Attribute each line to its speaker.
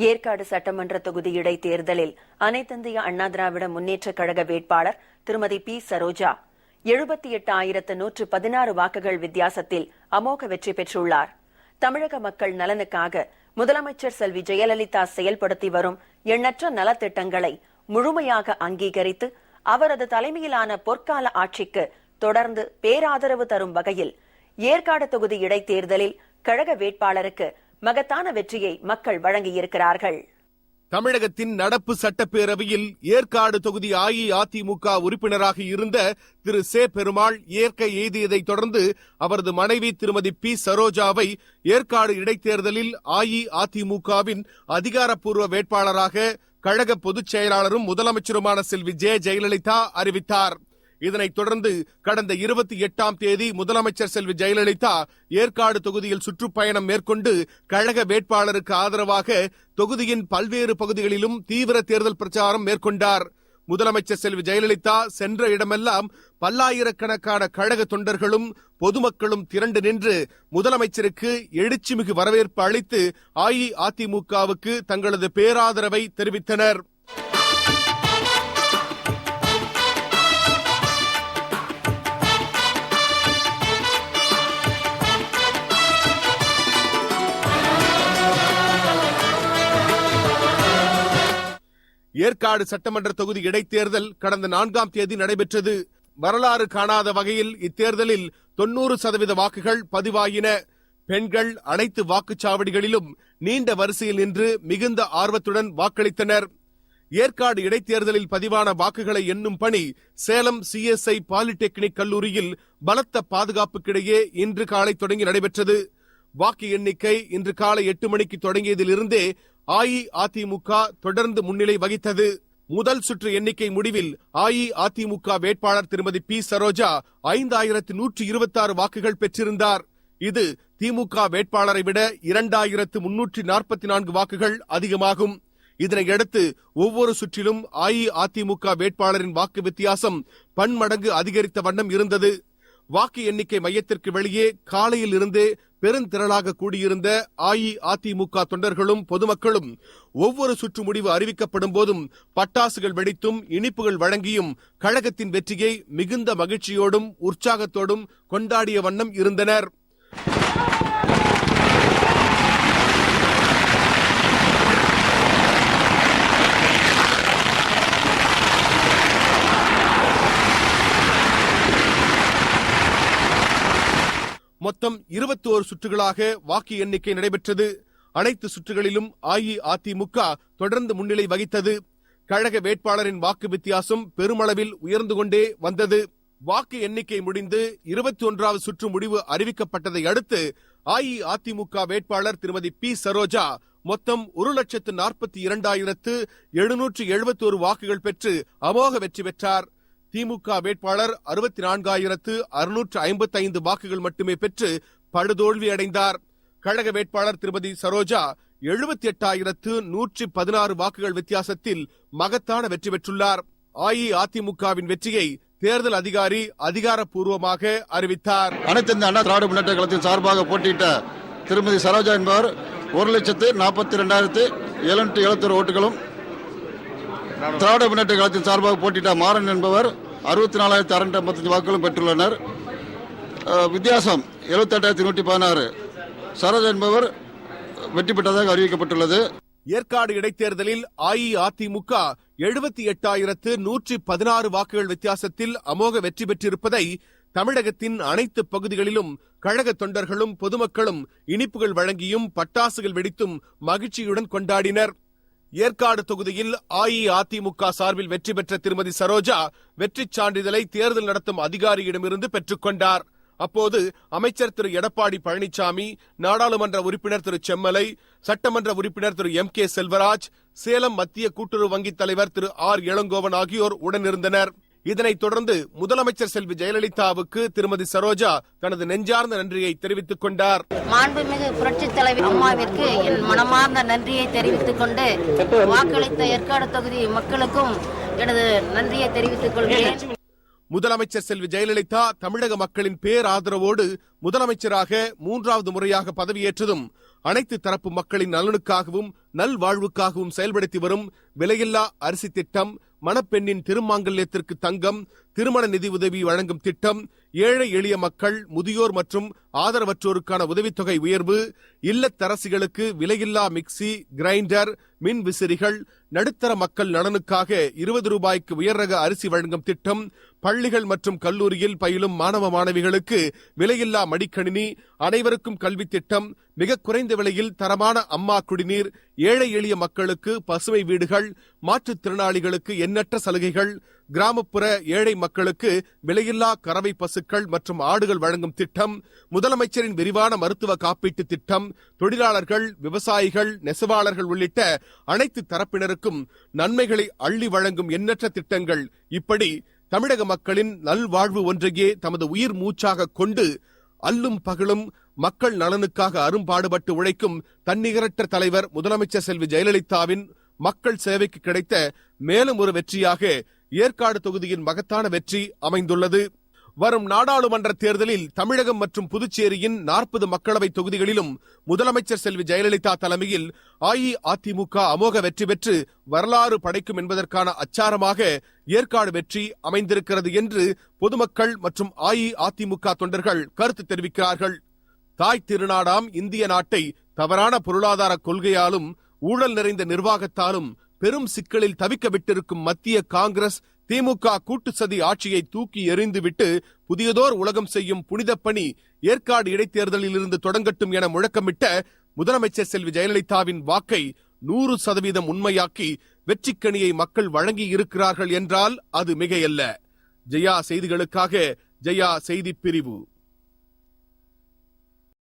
Speaker 1: ஏற்காடு சட்டமன்ற தொகுதி இடைத்தேர்தலில் அனைத்திந்திய அண்ணா திராவிட முன்னேற்றக் கழக வேட்பாளர் திருமதி பி சரோஜா 78,116 வாக்குகள் வித்தியாசத்தில் அமோக வெற்றி பெற்றுள்ளார். தமிழக மக்கள் நலனுக்காக முதலமைச்சர் செல்வி ஜெயலலிதா செயல்படுத்தி வரும் எண்ணற்ற நலத்திட்டங்களை முழுமையாக அங்கீகரித்து அவரது தலைமையிலான பொற்கால ஆட்சிக்கு தொடர்ந்து பேராதரவு தரும் வகையில் ஏற்காடு தொகுதி இடைத்தேர்தலில் கழக வேட்பாளருக்கு மகத்தான வெற்றியை மக்கள் வழங்கியிருக்கிறார்கள்.
Speaker 2: தமிழகத்தின் நடப்பு சட்டப்பேரவையில் ஏற்காடு தொகுதி அஇஅதிமுக உறுப்பினராக இருந்த திரு சே பெருமாள் இயற்கை எய்தியதைத் தொடர்ந்து அவரது மனைவி திருமதி பி சரோஜாவை ஏற்காடு இடைத்தேர்தலில் அஇஅதிமுகவின் அதிகாரப்பூர்வ வேட்பாளராக கழக பொதுச் செயலாளரும் முதலமைச்சருமான செல்வி ஜெயலலிதா அறிவித்தார். இதனைத் தொடர்ந்து கடந்த 28ஆம் தேதி முதலமைச்சர் செல்வி ஜெயலலிதா ஏற்காடு தொகுதியில் சுற்றுப்பயணம் மேற்கொண்டு கழக வேட்பாளருக்கு ஆதரவாக தொகுதியின் பல்வேறு பகுதிகளிலும் தீவிர தேர்தல் பிரச்சாரம் மேற்கொண்டார். முதலமைச்சர் செல்வி ஜெயலலிதா சென்ற இடமெல்லாம் பல்லாயிரக்கணக்கான கழக தொண்டர்களும் பொதுமக்களும் திரண்டு நின்று முதலமைச்சருக்கு எழுச்சிமிகு வரவேற்பு அளித்து அஇஅதிமுகவுக்கு தங்களது பேராதரவை தெரிவித்தனர். ஏற்காடு சட்டமன்ற தொகுதி இடைத்தேர்தல் கடந்த 4ஆம் தேதி நடைபெற்றது. வரலாறு காணாத வகையில் இத்தேர்தலில் 90% வாக்குகள் பதிவாயின. பெண்கள் அனைத்து வாக்குச்சாவடிகளிலும் நீண்ட வரிசையில் நின்று மிகுந்த ஆர்வத்துடன் வாக்களித்தனர். ஏற்காடு இடைத்தேர்தலில் பதிவான வாக்குகளை எண்ணும் பணி சேலம் CSI பாலிடெக்னிக் கல்லூரியில் பலத்த பாதுகாப்புக்கிடையே இன்று காலை தொடங்கி நடைபெற்றது. வாக்கு எண்ணிக்கை இன்று காலை 8 மணிக்கு தொடங்கியதிலிருந்தே அஇஅதிமுக தொடர்ந்து முன்னிலை வகித்தது. முதல் சுற்று எண்ணிக்கை முடிவில் அஇஅதிமுக வேட்பாளர் திருமதி பி சரோஜா 5,126 வாக்குகள் பெற்றிருந்தார். இது திமுக வேட்பாளரை விட 2,344 வாக்குகள் அதிகமாகும். இதனையடுத்து ஒவ்வொரு சுற்றிலும் அஇஅதிமுக வேட்பாளரின் வாக்கு வித்தியாசம் பன்மடங்கு அதிகரித்த வண்ணம் இருந்தது. வாக்கு எண்ணிக்கை மையத்திற்கு வெளியே காலையில் இருந்தே பெருந்திரளாக கூடியிருந்த அஇஅதிமுக தொண்டர்களும் பொதுமக்களும் ஒவ்வொரு சுற்று முடிவு அறிவிக்கப்படும் போதும் பட்டாசுகள் வெடித்தும் இனிப்புகள் வழங்கியும் கழகத்தின் வெற்றியை மிகுந்த மகிழ்ச்சியோடும் உற்சாகத்தோடும் கொண்டாடிய வண்ணம் இருந்தனர். மொத்தம் 21 சுற்றுகளாக வாக்கு எண்ணிக்கை நடைபெற்றது. அனைத்து சுற்றுகளிலும் அஇஅதிமுக தொடர்ந்து முன்னிலை வகித்தது. கழக வேட்பாளரின் வாக்கு வித்தியாசம் பெருமளவில் உயர்ந்து கொண்டே வந்தது. வாக்கு எண்ணிக்கை முடிந்து 21வது சுற்று முடிவு அறிவிக்கப்பட்டதை அடுத்து அஇஅதிமுக வேட்பாளர் திருமதி பி சரோஜா மொத்தம் 1,42,771 வாக்குகள் பெற்று அமோக வெற்றி பெற்றார். திமுக வேட்பாளர் 64,655 வாக்குகள் மட்டுமே பெற்று படுதோல்வி அடைந்தார். கழக வேட்பாளர் திருமதி சரோஜா 78,116 வாக்குகள் வித்தியாசத்தில் மகத்தான வெற்றி பெற்றுள்ளார். அஇஅதிமுகவின் வெற்றியை தேர்தல் அதிகாரி அதிகாரப்பூர்வமாக அறிவித்தார்.
Speaker 3: அனைத்து இந்திய அண்ணா திராவிட முன்னேற்ற கழகத்தின் சார்பாக போட்டியிட்ட திருமதி சரோஜா என்பவர் 1,42,771 ஓட்டுகளும், திராவிட முன்னேற்ற கழகத்தின் சார்பாக போட்டியிட்ட மாறன் என்பவர் 64,655 வாக்குகளும் பெற்றுள்ளனர். வித்தியாசம் 78,116. சரோஜா என்பவர் வெற்றி பெற்றதாக அறிவிக்கப்பட்டுள்ளது.
Speaker 2: ஏற்காடு இடைத்தேர்தலில் அஇஅதிமுக 78,116 வாக்குகள் வித்தியாசத்தில் அமோக வெற்றி பெற்றிருப்பதை தமிழகத்தின் அனைத்து பகுதிகளிலும் கழக தொண்டர்களும் பொதுமக்களும் இனிப்புகள் வழங்கியும் பட்டாசுகள் வெடித்தும் மகிழ்ச்சியுடன் கொண்டாடினர். ஏற்காடு தொகுதியில் அஇஅதிமுக சார்பில் வெற்றி பெற்ற திருமதி சரோஜா வெற்றிச் சான்றிதழை தேர்தல் நடத்தும் அதிகாரியிடமிருந்து பெற்றுக்கொண்டார். அப்போது அமைச்சர் திரு எடப்பாடி பழனிசாமி, நாடாளுமன்ற உறுப்பினர் திரு செம்மலை, சட்டமன்ற உறுப்பினர் திரு MK செல்வராஜ், சேலம் மத்திய கூட்டுறவு வங்கித் தலைவர் திரு R இளங்கோவன் ஆகியோர் உடனிருந்தனர். இதனைத் தொடர்ந்து முதலமைச்சர் செல்வி ஜெயலலிதாவுக்கு திருமதி சரோஜா தனது நெஞ்சார்ந்த நன்றியை தெரிவித்துக் கொண்டார்.
Speaker 4: மாண்புமிகு புரட்சித் தலைவி அம்மாவிற்கு என் மனமார்ந்த நன்றியை தெரிவித்துக் கொண்டு வாக்களித்த ஏற்காடு தொகுதி மக்களுக்கும் எனது நன்றியை தெரிவித்துக் கொள்கிறேன்.
Speaker 2: முதலமைச்சர் செல்வி ஜெயலலிதா தமிழக மக்களின் பேராதரவோடு முதலமைச்சராக 3வது முறையாக பதவியேற்றதும் அனைத்து தரப்பு மக்களின் நலனுக்காகவும் நல்வாழ்வுக்காகவும் செயல்படுத்தி வரும் விலையில்லா அரிசி திட்டம், மணப்பெண்ணின் திருமாங்கல்யத்திற்கு தங்கம், திருமண நிதி உதவி வழங்கும் திட்டம், ஏழை எளிய மக்கள், முதியோர் மற்றும் ஆதரவற்றோருக்கான உதவித்தொகை உயர்வு, இல்லத்தரசிகளுக்கு விலையில்லா மிக்சி, கிரைண்டர், மின் விசிறிகள், நடுத்தர மக்கள் நலனுக்காக 20 ரூபாய்க்கு உயர் ரக அரிசி வழங்கும் திட்டம், பள்ளிகள் மற்றும் கல்லூரியில் பயிலும் மாணவ மாணவிகளுக்கு விலையில்லா மடிக்கணினி, அனைவருக்கும் கல்வி திட்டம், மிக குறைந்த விலையில் தரமான அம்மா குடிநீர், ஏழை எளிய மக்களுக்கு பசுமை வீடுகள், மாற்றுத்திறனாளிகளுக்கு எண்ணற்ற சலுகைகள், கிராமப்புற ஏழை மக்களுக்கு விலையில்லா கறவை பசுக்கள் மற்றும் ஆடுகள் வழங்கும் திட்டம், முதலமைச்சரின் விரிவான மருத்துவ காப்பீட்டு திட்டம், தொழிலாளர்கள், விவசாயிகள், நெசவாளர்கள் உள்ளிட்ட அனைத்து தரப்பினருக்கும் நன்மைகளை அள்ளி வழங்கும் எண்ணற்ற திட்டங்கள், இப்படி தமிழக மக்களின் நல்வாழ்வு ஒன்றையே தமது உயிர் மூச்சாக கொண்டு அல்லும் பகலும் மக்கள் நலனுக்காக அரும்பாடுபட்டு உழைக்கும் தன்னிகரற்ற தலைவர் முதலமைச்சர் செல்வி ஜெயலலிதாவின் மக்கள் சேவைக்கு கிடைத்த மேலும் ஒரு வெற்றியாக ஏற்காடு தொகுதியின் மகத்தான வெற்றி அமைந்துள்ளது. வரும் நாடாளுமன்ற தேர்தலில் தமிழகம் மற்றும் புதுச்சேரியின் 40 மக்களவை தொகுதிகளிலும் முதலமைச்சர் செல்வி ஜெயலலிதா தலைமையில் அஇஅதிமுக அமோக வெற்றி பெற்று வரலாறு படைக்கும் என்பதற்கான அச்சாரமாக ஏற்காடு வெற்றி அமைந்திருக்கிறது என்று பொதுமக்கள் மற்றும் அஇஅதிமுக தொண்டர்கள் கருத்து தெரிவிக்கிறார்கள். தாய் திருநாடாம் இந்திய நாட்டை தவறான பொருளாதார கொள்கையாலும் ஊழல் நிறைந்த நிர்வாகத்தாலும் பெரும் சிக்கலில் தவிக்க விட்டிருக்கும் மத்திய காங்கிரஸ் திமுக கூட்டு சதி ஆட்சியை தூக்கி எறிந்துவிட்டு புதியதோர் உலகம் செய்யும் புனித பணி ஏற்காடு இடைத்தேர்தலில் இருந்து தொடங்கட்டும் என முழக்கமிட்ட முதலமைச்சர் செல்வி ஜெயலலிதாவின் வாக்கை 100% உண்மையாக்கி வெற்றிக்கனியை மக்கள் வழங்கி இருக்கிறார்கள் என்றால் அது மிகையல்ல. ஜெயா செய்திகளுக்காக ஜெயா செய்திப் பிரிவு.